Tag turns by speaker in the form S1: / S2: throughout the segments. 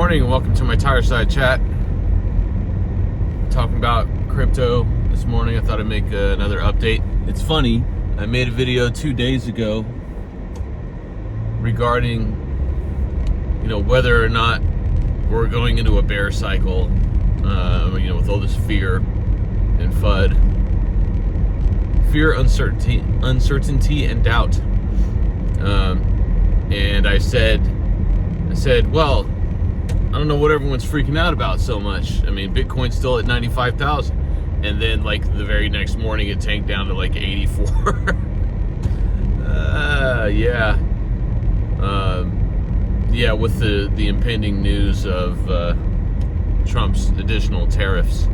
S1: morning and welcome to my Tireside chat. Talking about crypto this morning. I thought I'd make another update. It's funny, I made a video 2 days ago regarding whether or not we're going into a bear cycle, with all this fear and FUD. Fear, uncertainty and doubt. And I said, well, I don't know what everyone's freaking out about so much. I mean, Bitcoin's still at 95,000. And then, the very next morning, it tanked down to, 84. With the impending news of Trump's additional tariffs.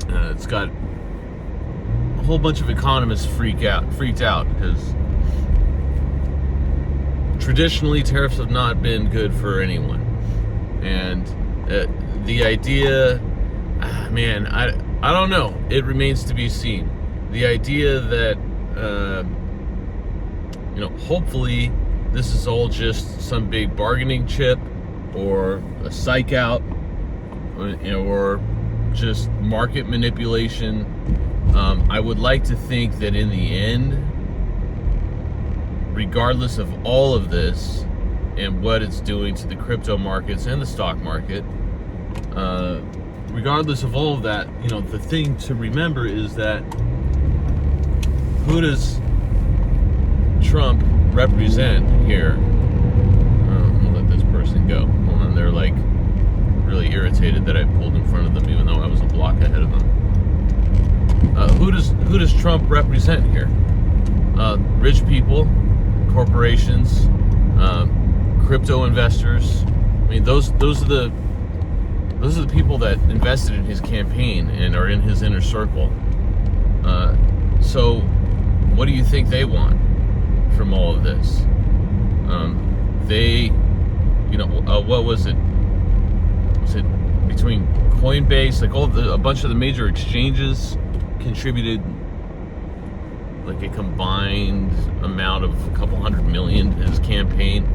S1: It's got a whole bunch of economists freaked out because traditionally, tariffs have not been good for anyone. And the idea, I don't know. It remains to be seen. The idea that, hopefully this is all just some big bargaining chip or a psych out, or just market manipulation. I would like to think that in the end, regardless of all of this and what it's doing to the crypto markets and the stock market, regardless of all of that, the thing to remember is that who does Trump represent here? I'm gonna let this person go. Hold on, they're really irritated that I pulled in front of them even though I was a block ahead of them. Who does Trump represent here? Rich people, corporations, crypto investors. I mean, those are the people that invested in his campaign and are in his inner circle. So what do you think they want from all of this? What was it? Was it between Coinbase, a bunch of the major exchanges contributed a combined amount of a couple $100 million to his campaign.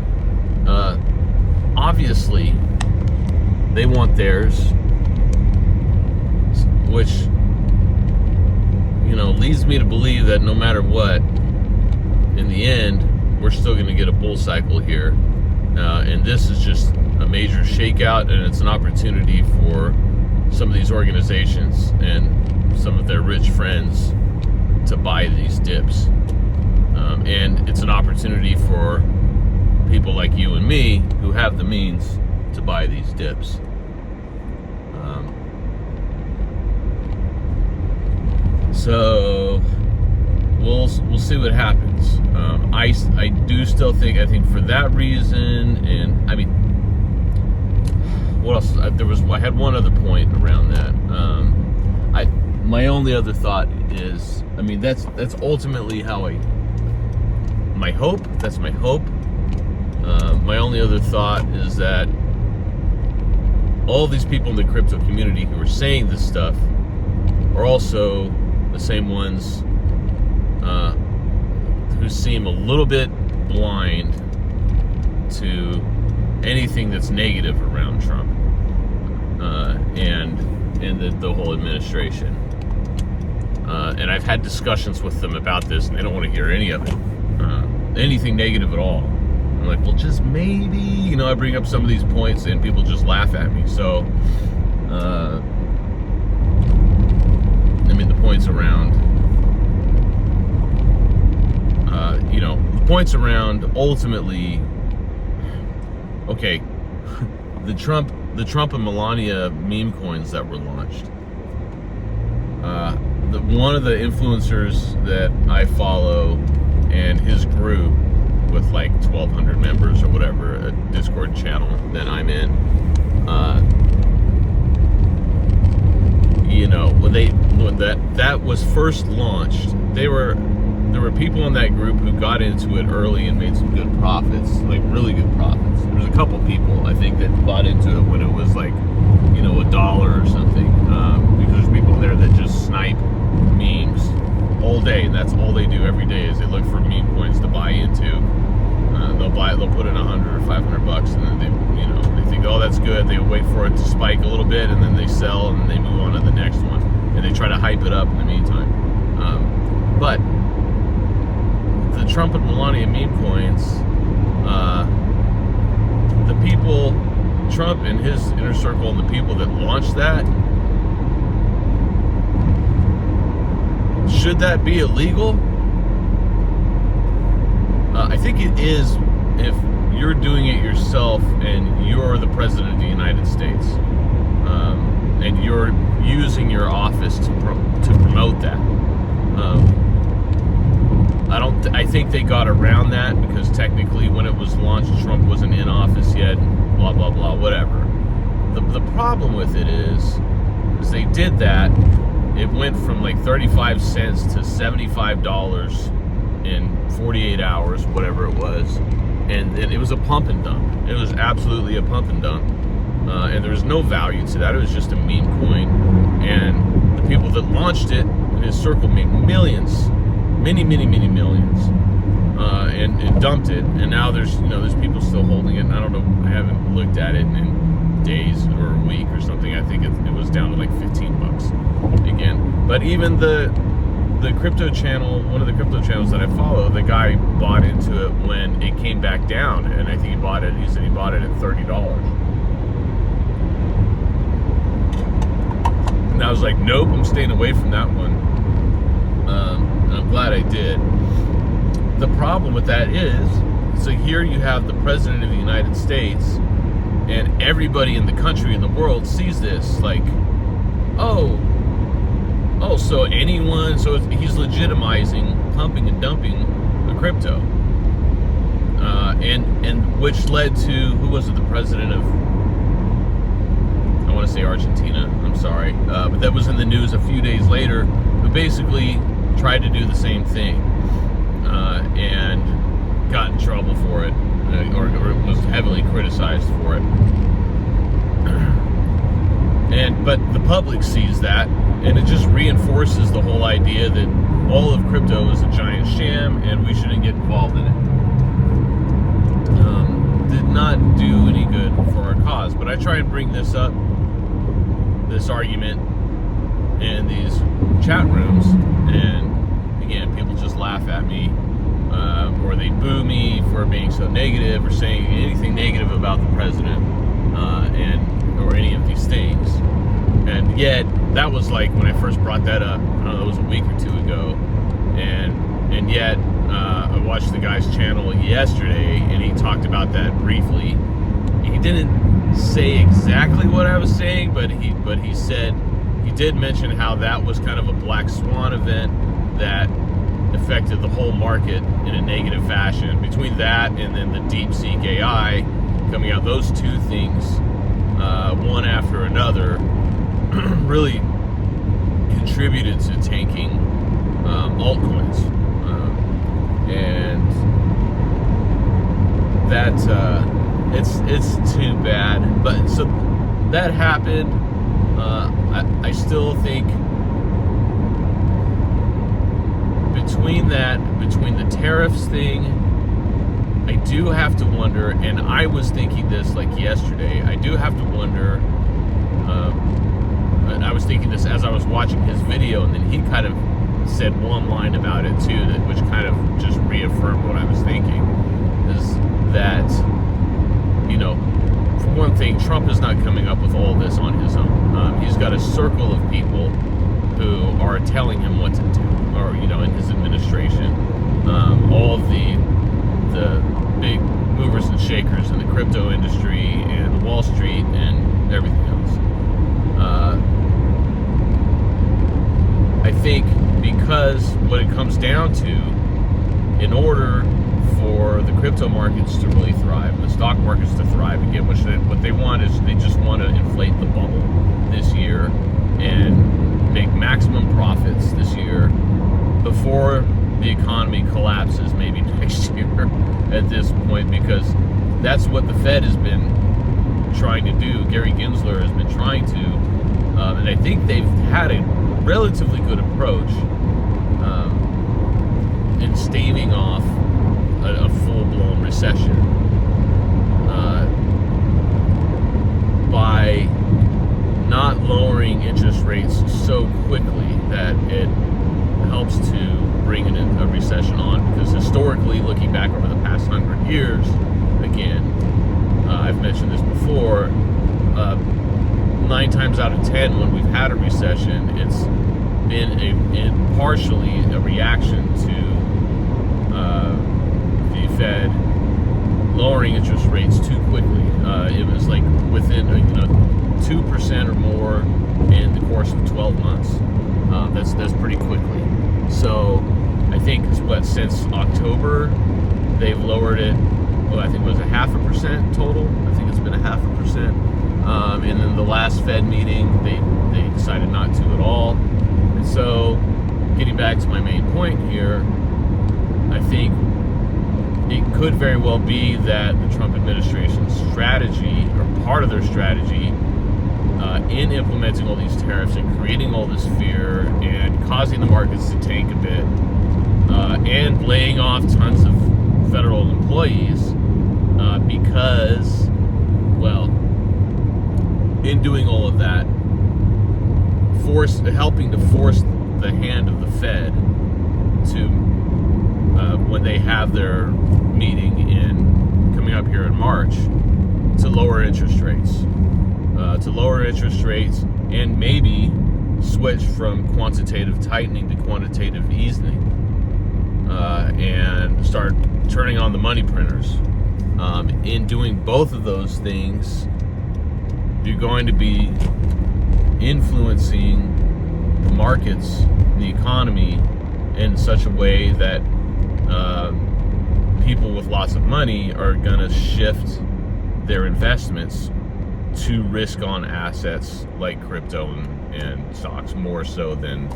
S1: Obviously, they want theirs, which, leads me to believe that no matter what, in the end, we're still going to get a bull cycle here. And this is just a major shakeout, and it's an opportunity for some of these organizations and some of their rich friends to buy these dips. And it's an opportunity for people like you and me who have the means to buy these dips. So we'll see what happens. I do still think for that reason, and what else? I had one other point around that. My only other thought is, that's ultimately my hope. That's my hope. My only other thought is that all these people in the crypto community who are saying this stuff are also the same ones who seem a little bit blind to anything that's negative around Trump and the whole administration. And I've had discussions with them about this, and they don't want to hear any of it, anything negative at all. I'm like, well, just maybe, I bring up some of these points and people just laugh at me. So, the points around, ultimately, okay, the Trump and Melania meme coins that were launched. One of the influencers that I follow and his group with 1,200 members or whatever, a Discord channel that I'm in, when that was first launched, there were people in that group who got into it early and made some good profits, really good profits. There was a couple people I think that bought into it when it was $1 or something, because there's people there that just snipe memes all day, and that's all they do every day is they look for meme coins to buy into. They'll put in $100 or $500, and then they good. They wait for it to spike a little bit, and then they sell, and then they move on to the next one, and they try to hype it up in the meantime. But the Trump and Melania meme coins, the people, Trump and his inner circle, and the people that launched that, should that be illegal? I think it is if you're doing it yourself and you're the president of the United States, and you're using your office to promote that. I think they got around that because technically when it was launched, Trump wasn't in office yet, blah, blah, blah, whatever. The problem with it is they did that. It went from like 35 cents to $75 in 48 hours, whatever it was. And it was a pump and dump. It was absolutely a pump and dump. And there was no value to that. It was just a meme coin. And the people that launched it in his circle made millions, many millions, and dumped it. And now there's people still holding it. And I don't know, I haven't looked at it in days or a week or something. I think it was down to like $15 again. But even the crypto channel, one of the crypto channels that I follow, the guy bought into it when it came back down, and I think he said he bought it at $30. And I was like, nope, I'm staying away from that one. And I'm glad I did. The problem with that is, so here you have the president of the United States, and everybody in the country, in the world, sees this like, so he's legitimizing pumping and dumping the crypto, and which led to, who was it, the president of, I want to say Argentina, I'm sorry, but that was in the news a few days later, who basically tried to do the same thing, and got in trouble for it, or was heavily criticized for it. But the public sees that, and it just reinforces the whole idea that all of crypto is a giant sham and we shouldn't get involved in it. Did not do any good for our cause. But I try and bring this up, this argument, in these chat rooms, and again, people just laugh at me, or they boo me for being so negative or saying anything negative about the president, or any of these things. And yet, that was like when I first brought that up, I don't know, it was a week or two ago, and yet I watched the guy's channel yesterday, and he talked about that briefly. He didn't say exactly what I was saying, but he said, he did mention how that was kind of a black swan event that affected the whole market in a negative fashion. Between that and then the DeepSeek AI coming out, those two things, one after another, really contributed to tanking altcoins, and that it's too bad. But so that happened. I still think between the tariffs thing, I do have to wonder, and I was thinking this like yesterday, I do have to wonder, and I was thinking this as I was watching his video, and then he kind of said one line about it too, which kind of just reaffirmed what I was thinking, is that, for one thing, Trump is not coming up with all this on his own. He's got a circle of people who are telling him what to do, or, in his administration. All of the big movers and shakers in the crypto industry and Wall Street and everything else. I think because what it comes down to, in order for the crypto markets to really thrive, and the stock markets to thrive again, what they want is, they just want to inflate the bubble this year and make maximum profits this year before the economy collapses maybe next year at this point, because that's what the Fed has been trying to do. Gary Gensler has been trying to, and I think they've had a relatively good approach in staving off a full-blown recession. years. Again, I've mentioned this before. 9 times out of 10, when we've had a recession, it's been partially a reaction to the Fed lowering interest rates too quickly. It was like within 2% or more in the course of 12 months. That's pretty quickly. So I think since October they've lowered it. Well, I think it was 0.5% total. I think it's been 0.5%. And then the last Fed meeting, they decided not to at all. And so, getting back to my main point here, I think it could very well be that the Trump administration's strategy, or part of their strategy, in implementing all these tariffs and creating all this fear and causing the markets to tank a bit, and laying off tons of federal employees, because, well, in doing all of that, helping to force the hand of the Fed to, when they have their meeting coming up here in March, to lower interest rates, and maybe switch from quantitative tightening to quantitative easing, and start turning on the money printers. In doing both of those things, you're going to be influencing the markets, the economy, in such a way that people with lots of money are going to shift their investments to risk-on assets like crypto and stocks, more so than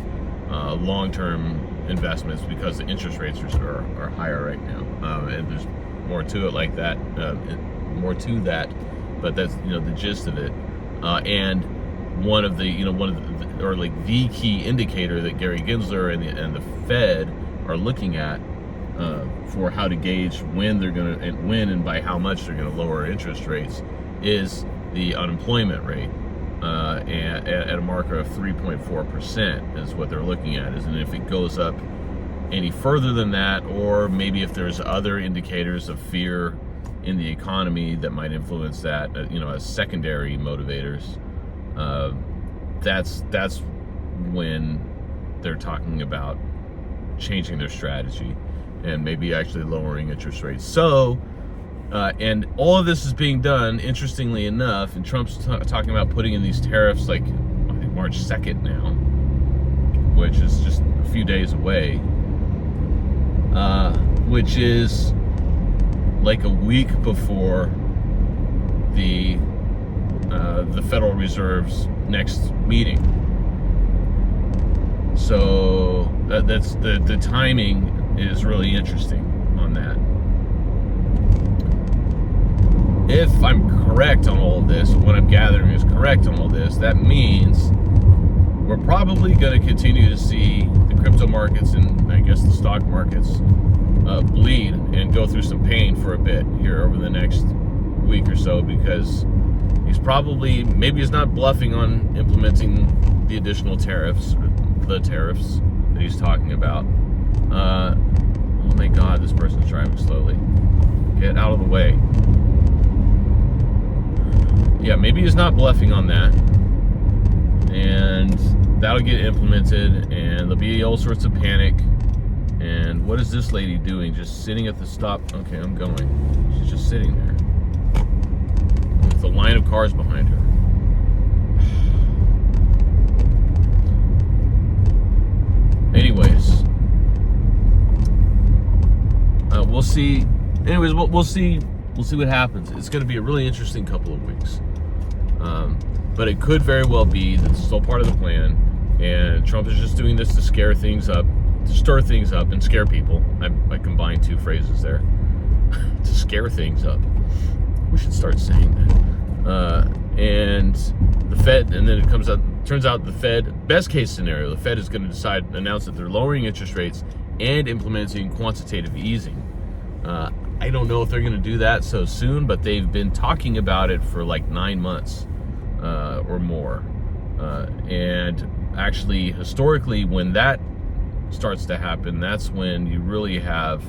S1: long-term investments, because the interest rates are higher right now, and there's more to it like that, but that's the gist of it. And one of the key indicator that Gary Gensler and the Fed are looking at for how to gauge when and by how much they're going to lower interest rates is the unemployment rate, and at a marker of 3.4% is what they're looking at. And if it goes up any further than that, or maybe if there's other indicators of fear in the economy that might influence that, as secondary motivators, that's when they're talking about changing their strategy and maybe actually lowering interest rates. So, and all of this is being done, interestingly enough, and Trump's talking about putting in these tariffs like, I think, March 2nd now, which is just a few days away, which is like a week before the Federal Reserve's next meeting. So that's the timing is really interesting on that. If I'm correct on all of this, what I'm gathering is correct on all this, that means we're probably going to continue to see the crypto markets and I guess the stock markets bleed and go through some pain for a bit here over the next week or so, because maybe he's not bluffing on implementing the additional tariffs, the tariffs that he's talking about. Oh my God, this person's driving slowly. Get out of the way. Yeah, maybe he's not bluffing on that, and that'll get implemented, and there'll be all sorts of panic. And what is this lady doing? Just sitting at the stop. Okay, I'm going. She's just sitting there with a line of cars behind her. Anyways, we'll see. Anyways, we'll see. We'll see what happens. It's going to be a really interesting couple of weeks. But it could very well be that it's still part of the plan, and Trump is just doing this to scare things up, to stir things up and scare people. I combined two phrases there. To scare things up. We should start saying that. And the Fed, and then turns out the Fed, best case scenario, the Fed is going to announce that they're lowering interest rates and implementing quantitative easing. I don't know if they're going to do that so soon, but they've been talking about it for like 9 months or more. And actually, historically, when that starts to happen, that's when you really have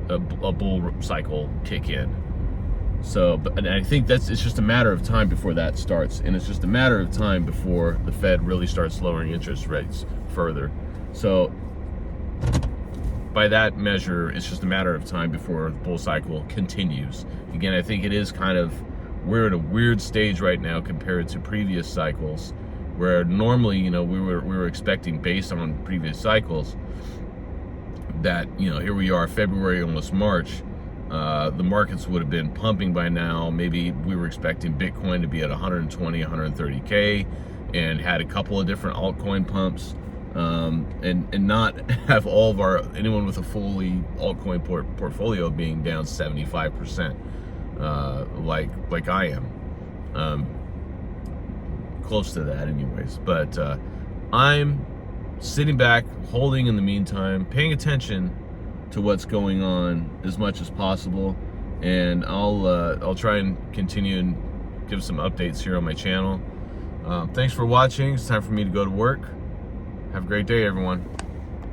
S1: a bull cycle kick in. So, and I think it's just a matter of time before that starts, and it's just a matter of time before the Fed really starts lowering interest rates further. So, by that measure, it's just a matter of time before the bull cycle continues. Again, I think it is we're at a weird stage right now compared to previous cycles, where normally, you know, we were expecting, based on previous cycles, that, you know, here we are, February, almost March. The markets would have been pumping by now. Maybe we were expecting Bitcoin to be at 120, 130K, and had a couple of different altcoin pumps, and not have all of anyone with a fully altcoin portfolio being down 75%, like I am, close to that anyways. But I'm sitting back, holding in the meantime, paying attention to what's going on as much as possible, and I'll try and continue and give some updates here on my channel. Thanks for watching. It's time for me to go to work. Have a great day, everyone.